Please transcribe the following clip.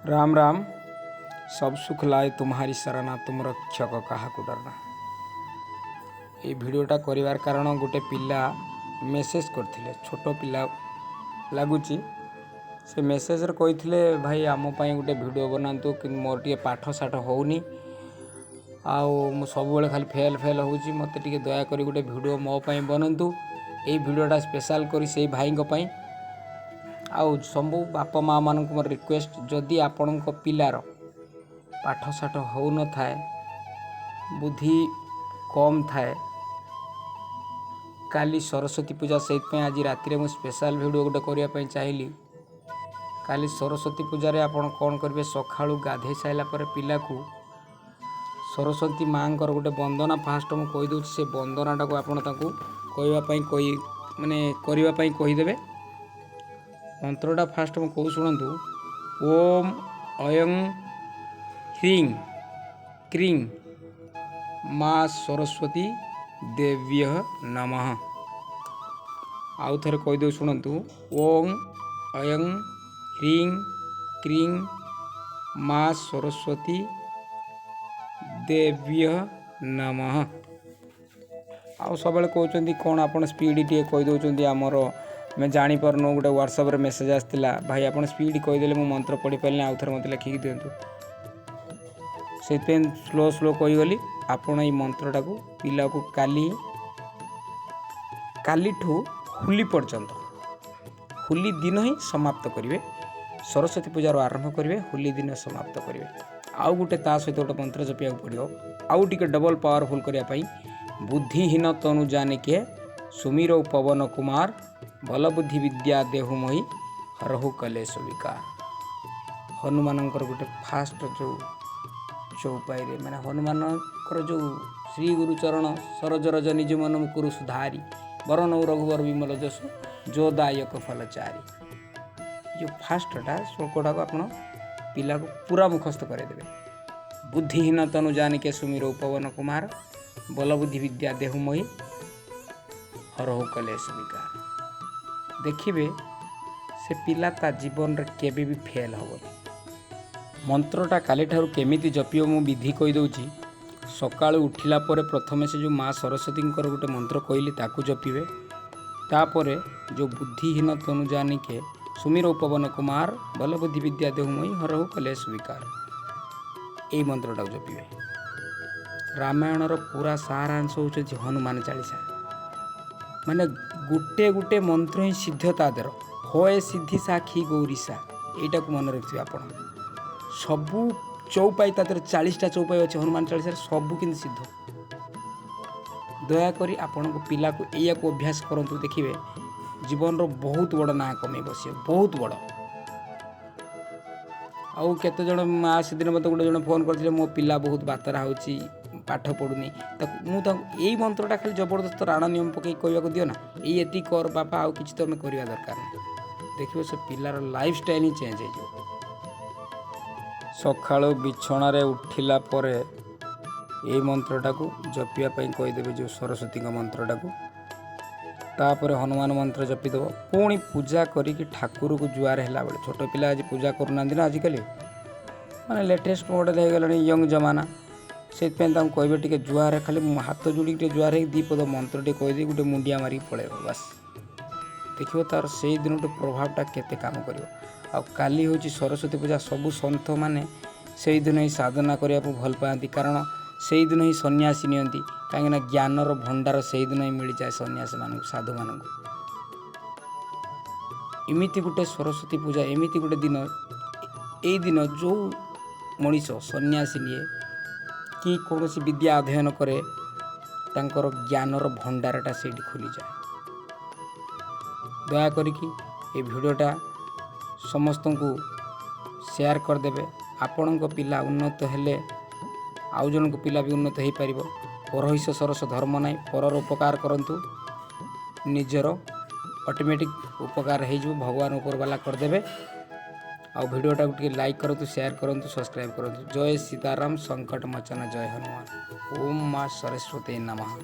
राम राम। सब सुख लाए तुम्हारी सरना, तुम रक्षक कहा डरना। ये भिडटा कर कारण गोटे पिला मेसेज करथिले, छोट पिला लगुच से मेसेज कहते भाई आम गोटे भिड बनातु कि मोर टे पाठ साठ होनी आउ सब खाली फेल फेल हो मत टे दयाक गोटे भिड मो बनतु। ये भिडटा स्पेशल करी से भाई आउ सब बापा माँ मानक मोर रिक्वेस्ट, जदि आपण पिलार पाठ साठ हो न थाए, बुद्धि कम थाए, काली सरस्वती पूजा से आज राति में स्पेशल वीडियो गोटे करने चाहिए। काली सरस्वती पूजा आपण कौन करेंगे, सका गाधे सारा पर पिला को सरस्वती माँ गोटे वंदना फास्ट मुझे कहीदे, से वंदनाटा को आपड़ कहवाई माने करने कहीदे। मंत्रटा फास्ट मुझे कहूँ शुणु। ओम अयं ह्रीं क्रीं माँ सरस्वती देव्य नमः। आउ थे कहीदे शुणु। ओम अयं ह्रीं क्रीं माँ सरस्वती देव्य नमः। आउ सब कहते कौन आप स्पीड टे कहीदे आमर मैं जापारनु। गोटे व्हाट्सएप रे मेसेज आसाला, भाई आप स्पीड कहीदे मुझे मंत्र पढ़ी पारे, आउ थे मत लिखिक दिंतु। से स्लो स्लो कहीगली। आपण ये मंत्रटा को पिला को काली होली पर्यंत, होली दिन ही समाप्त करेंगे। सरस्वती पूजार आरंभ करेंगे, होली दिन समाप्त करेंगे। आउ गोटे ता सहित गोटे मंत्र जपिया पड़ो, आउ टे डबल पावरफुल करने। बुद्धिहीन तनु जानिके सुमिरौ पवन कुमार, बल बुद्धि विद्या देहुमयी हरहु कलेश विकार। हनुमान गोटे फास्ट जो चौपाई मैंने हनुमान जो श्री गुरुचरण सरज रज निज मन मुकुरु सुधारी, वरण रघुवर विमल जसु जो दायक फलचारी। जो फास्टा श्लोकटा को आप पिला को पूरा मुखस्त करदेवे। बुद्धिहीन तनु जानिके सुमिरौ पवन कुमार, बल बुद्धि विद्या देहुमयी हरहु कलेश विकार। देखिए से पिला ता जीवन रे केबे भी फेल हो। मंत्रटा काली ठारू केमिति जपियो मु विधि कहीदे। सकाळु उठिला परे प्रथमे से जो माँ सरस्वती गोटे मंत्र कहली ताकू जपिबे। तापरे जो बुद्धिहीन तनु जानिके सुमिरौ पवन कुमार, बल बुद्धि विद्या देहुमयी हरहु कलेश विकार, यही मंत्रटा जपिबे। रामायण पूरा सारांश होउछि हनुमान चालीसा। माने गुटे गुटे मंत्र ही सिद्ध तादर होए सिद्धि साखी गौरीसा। एटा को मन रखिए आपण। सबू चौपाई तादर 40टा चौपाई अच्छे हनुमान चालीसा, सबू कि सिद्ध। दयाकोरी आपण को पिला को या को अभ्यास करंतु, देखिए जीवन रो बहुत बड़ ना कमे बसिए, बहुत बड़। आउ केते जण माँ से दिन मत गोटे जन फोन करथिले, मो पिला बहुत बातरा होची, पाठ पढ़ुनी। यही मंत्रटा खाली जबरदस्त राणा नियम पकई कहवाक दियो ना, ये कर बापा, आउ किछि तुम करवा दरकार नहीं। देखिए से पिलार लाइफ स्टाइल ही चेंज हो। सकाळु बिछणारे उठिला परे यही मंत्रटा को जपिया कहीदेवे, जो सरस्वती मंत्रटा को। तापर हनुमान मंत्र जपिदेव। पुणी पूजा करी ठाकुर को जुआर है बेले, छोट पिला आज पूजा करूना ना आजिकल, माने लेटेस्ट मॉडल हो गला यंग जमाना। से कहे टे जुआर, खाली हाथ जोड़ी जुआर है, दीपद मंत्र टे कहीदे गोटे मुंडिया मारिक पड़े बस। देखिए तार से दिन प्रभावटा केते काम कर। काली हूँ सरस्वती पूजा, सबू सन्थ मैंने से दिन ही साधना करने को भल पाती, कारण से दिन ही सन्यासी नियंती। कहीं ज्ञानर भंडार से दिन ही मिल जाए सन्यासी मान, साधु मान। एमती गोटे सरस्वती पूजा, एमती गोटे दिन, यही दिन जो मनीष सन्यासी निए कि कौन सी विद्या अध्ययन करे, तांकर ज्ञानर भंडारटा से खुली जाए। दया करिकी ये वीडियोटा समस्त को शेयर करदेवे। आपण पिला उन्नत हेले आउ जन को पिला भी उन्नत हो पार। परहिष सरस धर्म नाई, परर उपकार करंतु, निजर ऑटोमेटिक उपकार हो, भगवान ऊपर वाला करदेवे। आउ वीडियोटा को लाइक करंतु, शेयर करंतु, सब्सक्राइब करंतु। जय सीताराम, संकट मोचन, जय हनुमान। ओम माँ सरस्वती नमः।